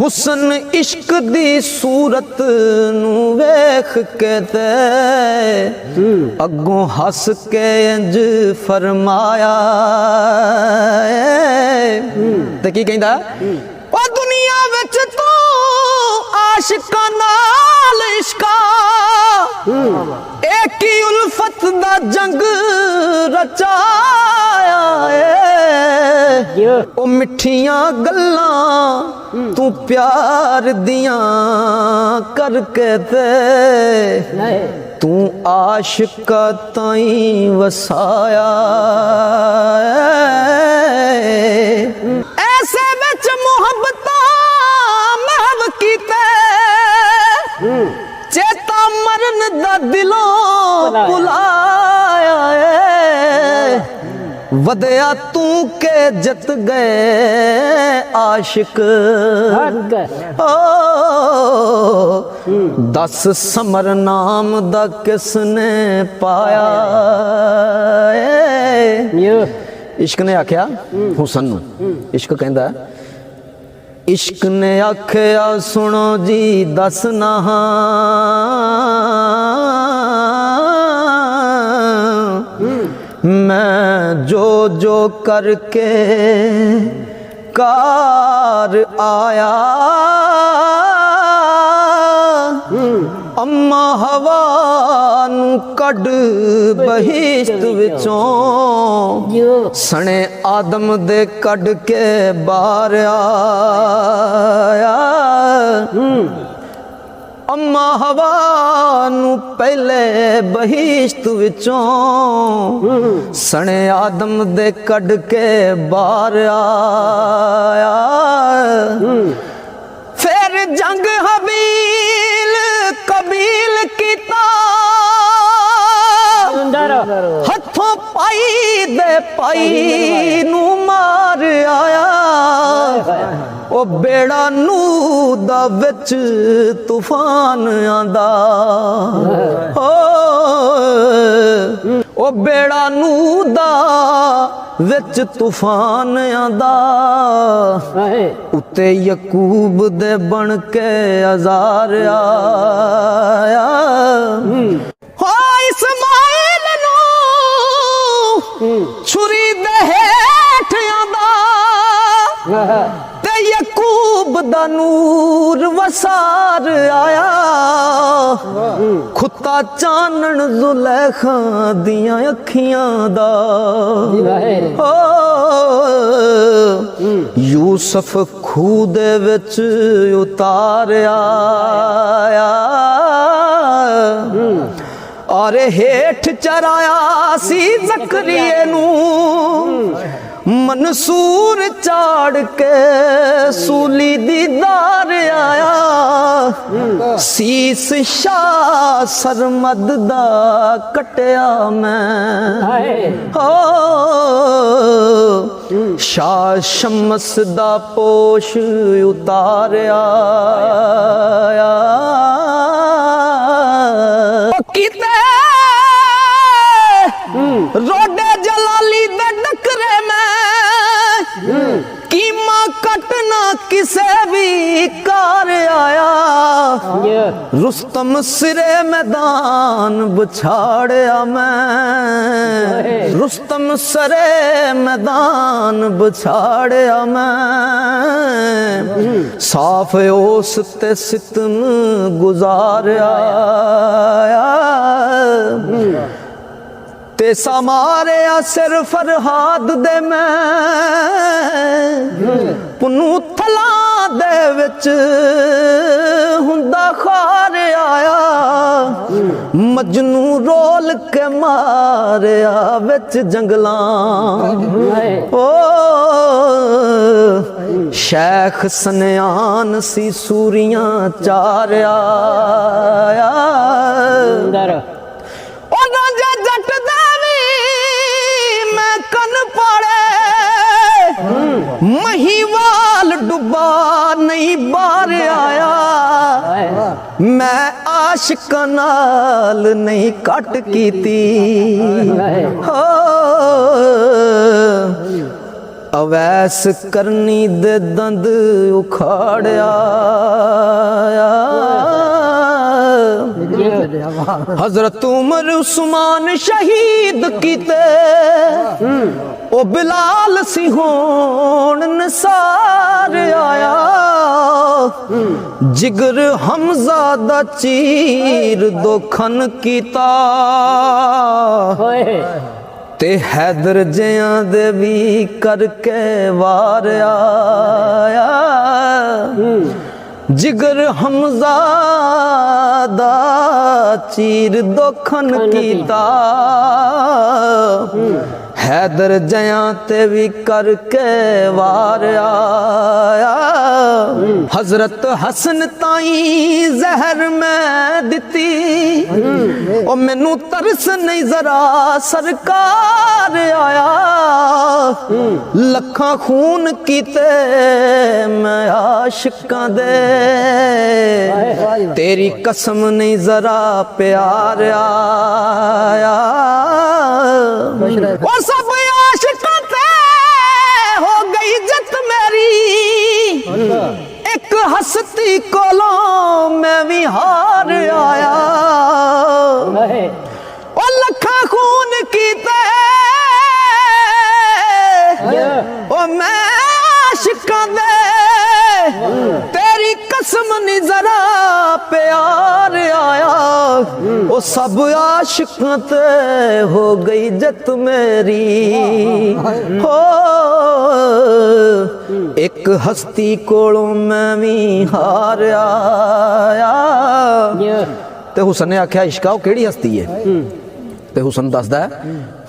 हुसन इश्क दी सूरत नू वेख के ते अगों हस के इंज फरमाया ते की कहंदा ओ दुनिया विच तू आशिकां नाल इश्का एक ही उल्फत दा जंग रचाया ओ मिठियां गल्लां तू प्यार दियां करके ते तू आशिका ताई वसाया ऐसे विच मुहब्बतां महव कीते चेता मरन दा दिलों भुलाया वदया तू के जत गए आशिक ओ दस समर नाम दा किसने पाया इश्क ने आख्या हुसन नू इश्क कहंदा इश्क ने आख्या सुनो जी दस ना मैं जो जो करके कार आया अम्मा हवा नू कड बहिश्त विचों सने आदम दे कड के बाहर आया अम्मा हवा नू पहले बहिश्त विचों सने आदम दे कड के बाहर आया फिर जंग हबील कबील कीता हथों पाई दे पाई नू मार आया ओ बेड़ा नू दा विच तूफान आंदा ओ बेड़ा नू दा विच तूफान आंदा उत्ते यकूब दे बन के अज़ार आया हो इस्माइल नू छुरी दे हेठ आंदा ते यकूब दा नूर वसार आया खुता चानन जुलेखा दियां अखियां दा यूसुफ खूह दे विच उतारिया और हेठ चराया सी ज़करिया नू मंसूर चाड़ के सूली दीदार आया सीस शाह सरमद दा कटिया मैं शाह शमस दा पोश उतारिया किते रोडे जलाली दे डकरे में कीमा कटना किसे भी कार आया रुस्तम सिरे मैदान बिछाड़िया मैं रुस्तम सरे मैदान बिछाड़िया मैं साफ ओस ते सितम गुजारिया ते समारे सिर फरहाद दे मैं पुनू थला दे विच हुंदा खार आया मजनू रोल के मारिया विच जंगलां ओ शेख सनयान सी सूरियां चारिया जट मैं कन पाड़े महीवाल डुबा नहीं बार आया मैं आशिक नाल नहीं कट कीती ਅਵੈਸ ਕਰਨੀ ਦੇ ਦੰਦ ਉਖਾੜਿਆ हजरत उमर उस्मान शहीद कीते ओ बिलाल सी होण निसार आया जिगर हमजा दा चीर दोखन कीता ते हैदर जियां दे भी करके वार आया जिगर हमजा दा चीर दोखन कीता हैदर जया ते भी करके वार आया हजरत हसन ताई जहर मैं दिती ओ मैनू तरस नहीं जरा सरकार आया लखा खून कीते मैं आशिकां दे तेरी कसम नहीं जरा प्यार आया वो सब आशिकां ते हो गई जत मेरी एक हस्ती कोलों मैं भी हार आया ओ लखा खून कीते ओ मैं आशिकां दे तेरी कसम नहीं जरा प्यार आया ओ सब आशिकां ते हो गई जत मेरी हो एक हस्ती कोलों मैं भी हार आया ते हुसन ने आख्या इश्का ओ केड़ी हस्ती है ते हुसन दसदा है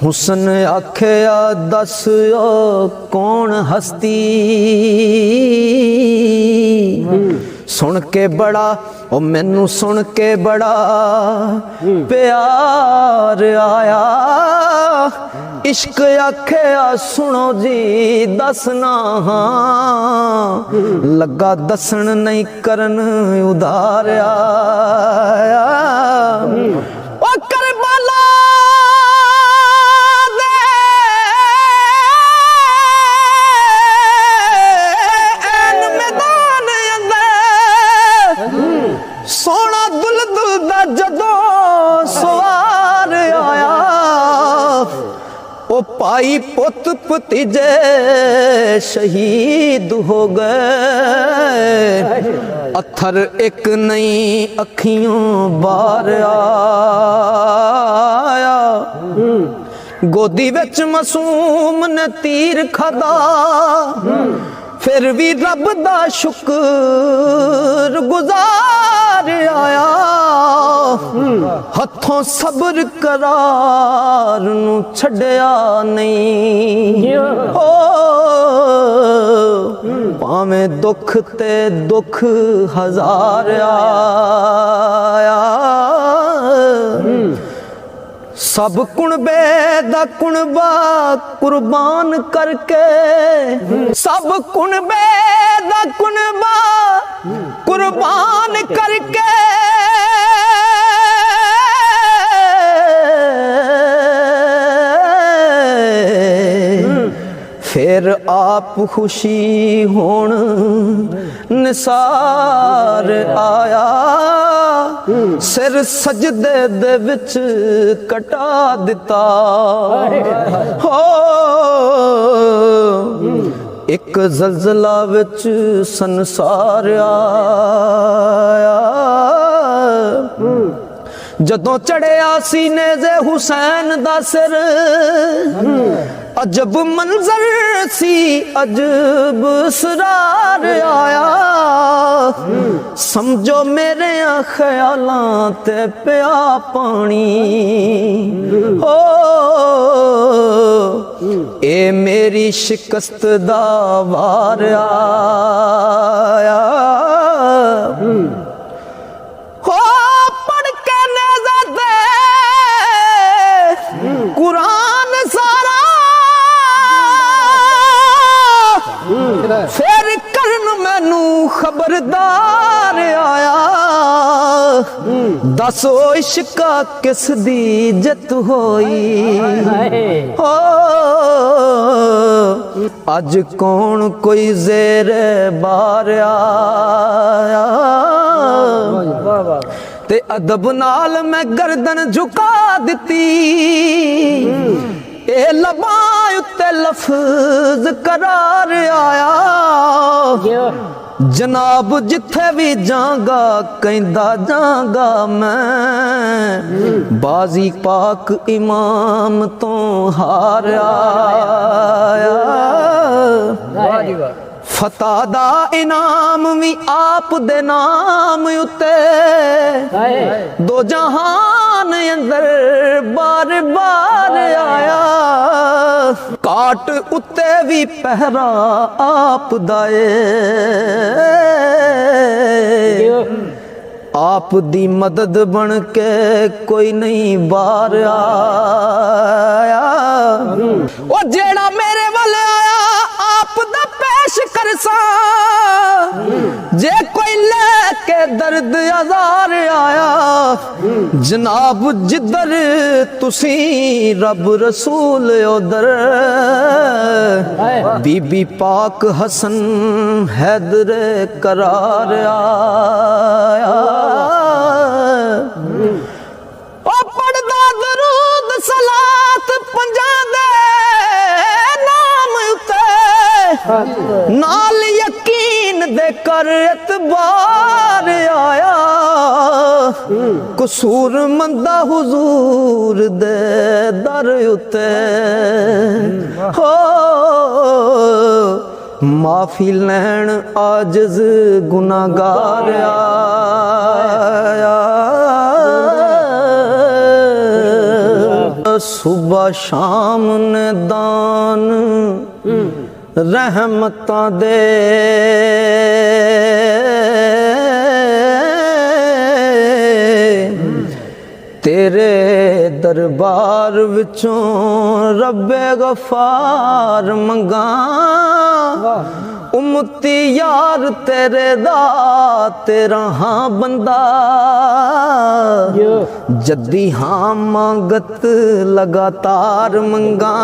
हुसन आख्या दस ओ कौन हस्ती सुन के बड़ा ओ मैनू सुन के बड़ा प्यार आया इश्क आख्या सुनो जी दसना लगा दसन नहीं करन उधार आया ओ करबला सोना दुल्दुल दा जदों सवार आया ओ भाई पुत भतीजे शहीद हो गए अथर एक नहीं अखियों बार आया गोदी विच मासूम ने तीर खादा फिर भी रब दा शुक्र गुजार आया हथों सब्र करार नू छड़िया नहीं हो भावें दुख ते दुख हजार आया सब कुणबे दा कुणबा कुर्बान करके सब कुणबे दा कुणबा कुर्बान करके फिर आप खुशी होण निसार आया सिर सजदे दे विच कटा दिता हो एक जलजला विच संसार आया जदों चढ़िया सीने दे हुसैन दा सिर अजब मंजर सी अजब सरार आया समझो मेरे ख्यालां ते पिया पानी हो ए मेरी शिकस्त दा वार आया हो पढ़ के नज़र कुरान सारा फिर करन मैनू खबरदार आया दस ओ इश्का किस दी जित होई हो अज कौन कोई जेर बार आया ते अदब नाल मैं गर्दन झुका दिती ए लबां उत्ते लफ्ज करार आया जनाब जिथे भी जागा कहंदा जागा मैं बाजी पाक इमाम तो हार आया फतह दा इनाम भी आप दे नाम उते दो जहान अंदर बार बार आया काट उते भी पहरा आप दाए आप दी मदद बन के कोई नहीं बार आया ओ जेड़ा मेरे वाले आया आप दा पेश करसा जे कोई लेके दर्द आजार आया जनाब जिधर तुसी रब रसूल उधर बीबी पाक हसन हैदर करार आया ओ पढ़दा दरूद सलात पंजा दे नाम उते नाल यकीन दे कर एतबार आया कसूर मंदा हुजूर दे दर उते हो माफी लैन आजिज गुनाहगार आया सुबह शाम ने दान रहमतां दे तेरे दरबार विचों रब्बे गफार मंगा उम्मती यार तेरे दा तेरा हाँ बंदा जद्दी हाँ मांगत लगातार मंगा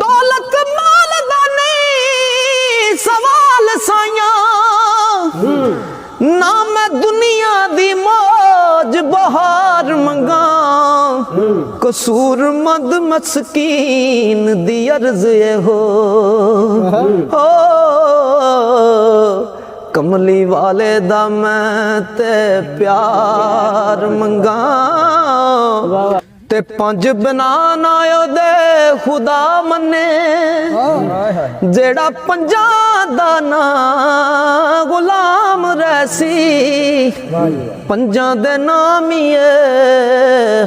दौलत माल दा नहीं सवाल साया ना मैं दुनिया दी मौज बहार मंगा कसूर मद मस्कीन दी अर्ज हो कमली वाले दा मैं ते प्यार मंगा ते पंज बनाना दे खुदा मन्ने जेड़ा पंजा दा ना गुलाम रहसी पंजा दे नामिए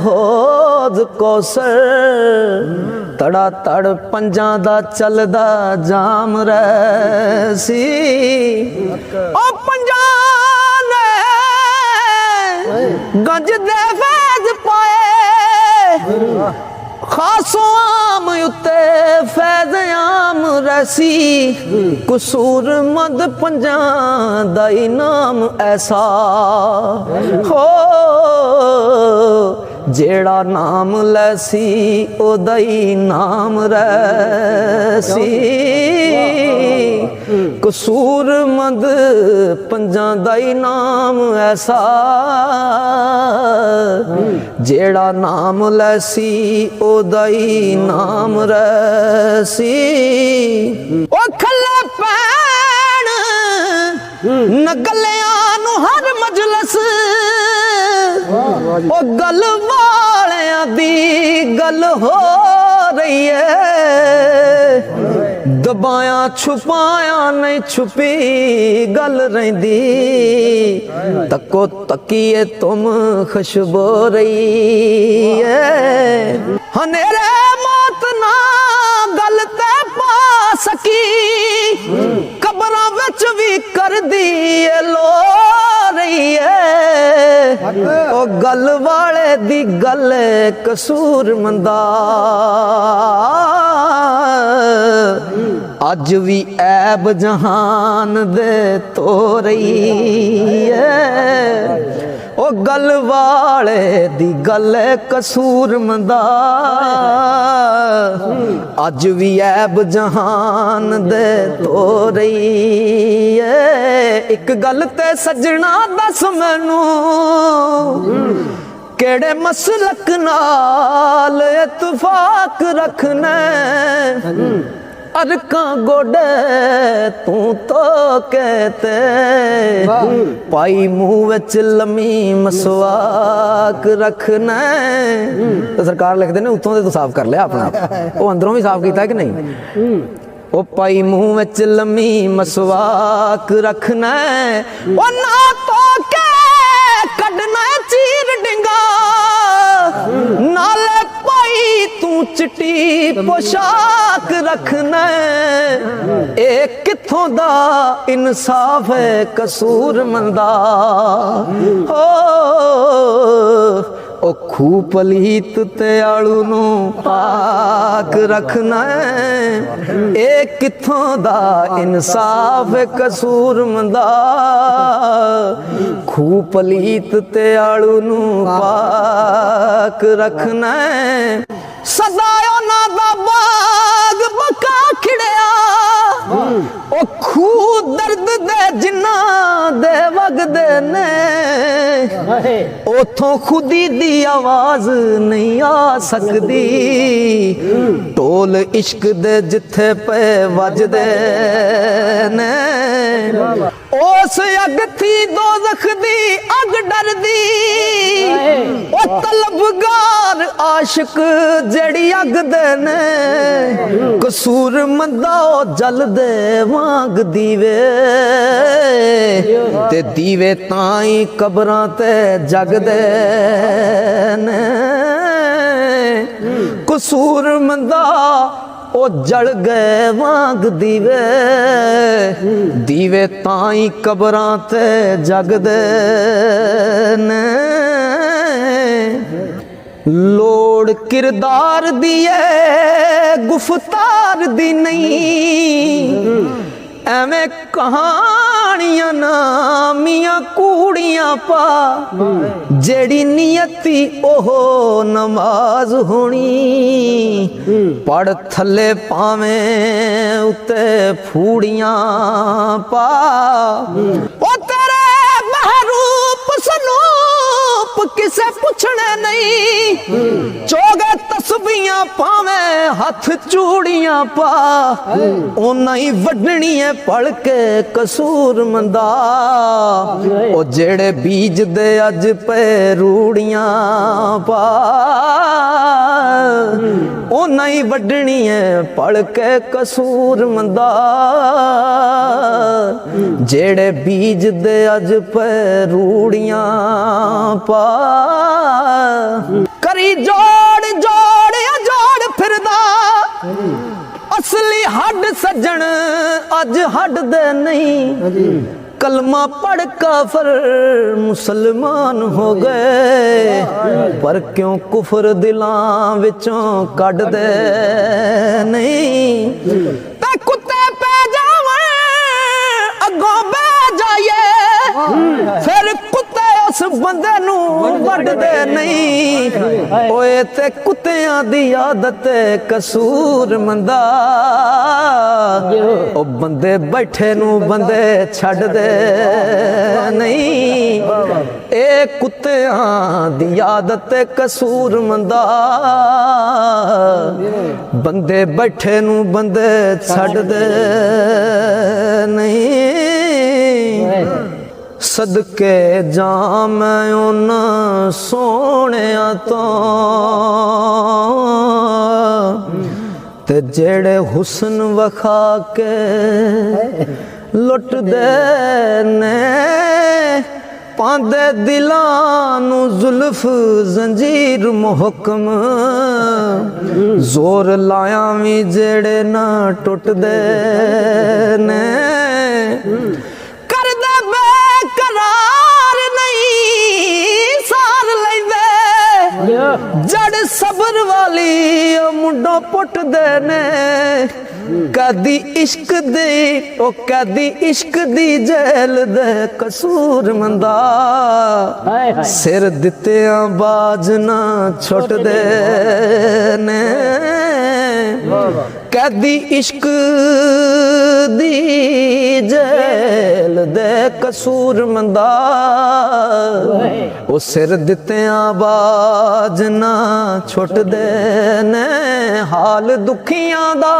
होद कौसर तड़ा तड़ पंजा दा चलदा जाम रहसी ओ पंजा ने गंज दे फैज पाए खासो आम उते फैज आम रसी कसूर मद पंजा दा इनाम ऐसा हो जेड़ा नाम लैसी ओदा ही नाम रैसी कसूर मद पंजा दा इनाम ऐसा जेड़ा नाम लैसी ओदा ही नाम रैसी ओ खल्ले पैण नगलियां नू हर मजलस ओ गल वालियां दी गल हो रही है दबाया छुपाया नहीं छुपी गल रही तको तकिए तुम खुशबू रही है हनेरे मौत ना गल ते पा सकी कब्रां विच भी कर दी लो रही है ओ गल वाले दी गल कसूर मंदा अज भी ऐब जहान दे तो रही है ओ गल वाले दी गल कसूर मंदा अज भी ऐब जहान दे तो रही है एक गल ते सजना दस मैनू केड़े मसलक नाल इतफाक रखना अरका गोडे तू तो कहते पाई मुंह विच लम्मी मसवाक रखना तो सरकार लिखते ने उतों तो साफ कर लिया अपना वो अंदरों भी साफ किया कि नहीं ओ पाई मुंह विच लम्मी मसवाक रखना ओ ना तो के कढना चीर डिंगा नाले पाई तू चिट्टी पोशाक रखना ए किथों दा इंसाफ है कसूर मंदा ओ खूह पलीत ते आलू नू पाक रखना ए किथों दा इंसाफ है कसूर मंदा खूह पलीत ते आलू नू पाक रखना सदा ना दा बाग बका खिड़िया ओ खूह दर्द दे जिन्ना दे वगदे ने उथों खुदी दी आवाज नहीं आ सकदी ढोल इश्क दे जिथे पे वजदे ने उस अग थी दोज़ख दी अग डरदी ओ तलबगार आशिक जेड़ी अग दे ने कसूर मंदा जल दे वांग दीवे ते दीवे ताई कबरां ते जगदे ने कसूर मंदा ओ जल गए वांग दीवे दीवे ताई कबरां ते जगदे ने लोड़ किरदार दी है गुफ्तार दी नहीं एवें कहानियां नामियां कूड़ियां पा जेड़ी नियति ओहो नमाज होनी पढ़ थले पावें उते फूड़ियां पा ओ तेरे महरूप सनूप किसे पुछने नहीं चोगे तस्बीहां पावे हाथ चूड़ियां पा ओना ही वडनी है पढ़ के कसूर मंदा ओ जेड़े बीज दे अज पे रूड़ियां पा ओना ही वडनी है पढ़ के कसूर मंदा जेड़े बीज दे अज पे रूड़ियां पा करी जोड़ जोड़ जोड़ फिरदा असली हड सज्जन अज हड दे नहीं कलमा पढ़ काफर मुसलमान हो गए पर क्यों कुफर दिलां विचों कढ दे नहीं ते कुत्ते पे जावे अगों बह जाइए फिर कुत्ते उस बंदे नू वड दे नहीं ओए ते कुत्तियां दी आदत कसूर मंदा ओ बंदे बैठे नू बंदे छड़ दे नहीं ए कुत्तियां दी आदत कसूर मंदा बंदे बैठे नू बंदे छड़ दे नहीं सदके जाम उन्ना सोहणिया तो ते जेड़े हुस्न वखा के लुट दे ने पांदे दिलां नू जुल्फ जंजीर मुहकम जोर लाया भी जेड़े ना टुट दे ने कर दे बेकरार नहीं सार लेंदे जड़ सबर वाली मुंडो पुट दे ने ਕਦੀ ਇਸ਼ਕ ਦੀ ਉਹ ਕਦੀ ਇਸ਼ਕ ਦੀ ਜੇਲ ਦੇ ਕਸੂਰ ਮੰਦਾ ਸਿਰ ਦਿੱਤਿਆਂ ਬਾਜ ਨਾ ਛੁੱਟਦੇ ਨੇ ਕਦੀ ਇਸ਼ਕ ਦੀ ਜੇਲ ਦੇ ਕਸੂਰ ਮੰਦਾ ਉਹ ਸਿਰ ਦਿੱਤਿਆਂ ਬਾਜ ਨਾ ਛੁੱਟਦੇ ਨੇ ਹਾਲ ਦੁਖੀਆਂ ਦਾ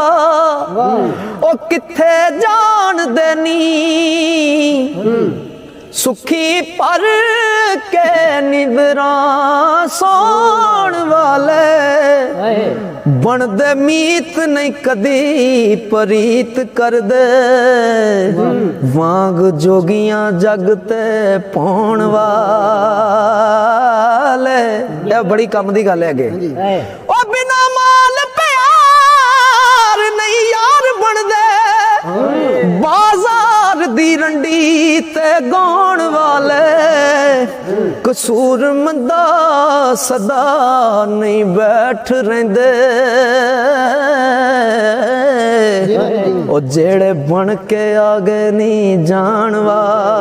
ਉਹ ਕਿੱਥੇ ਜਾਣਦੇ ਨੀ ਸੁਖੀ ਪਰ ਕੇ ਨਿਵਰਾਂ ਸੌਣ ਵਾਲੇ ਬਣਦੇ ਮੀਤ ਨਹੀਂ ਕਦੀ ਪ੍ਰੀਤ ਕਰਦੇ ਵਾਂਗ ਜੋਗੀਆਂ ਜਗ ਤੇ ਪਾਉਣ ਵਾਲੇ ਇਹ ਬੜੀ ਕੰਮ ਦੀ ਗੱਲ ਹੈ ਅੱਗੇ ਉਹ ਬਿਨਾ ਮਾਲ ਪਿਆਰ ਨਹੀਂ ਯਾਰ ਬਣਦੇ ਬਾਜ਼ਾਰ ਦੀ ਰੰਡੀ ਤੇ ਗਾਉਣ ਵਾਲੇ ਕਸੂਰ ਮੰਦਾ ਸਦਾ ਨਹੀਂ ਬੈਠ ਰਹਿੰਦੇ ਉਹ ਜਿਹੜੇ ਬਣ ਕੇ ਆ ਗਏ ਨਹੀਂ ਜਾਣ ਵਾਲੇ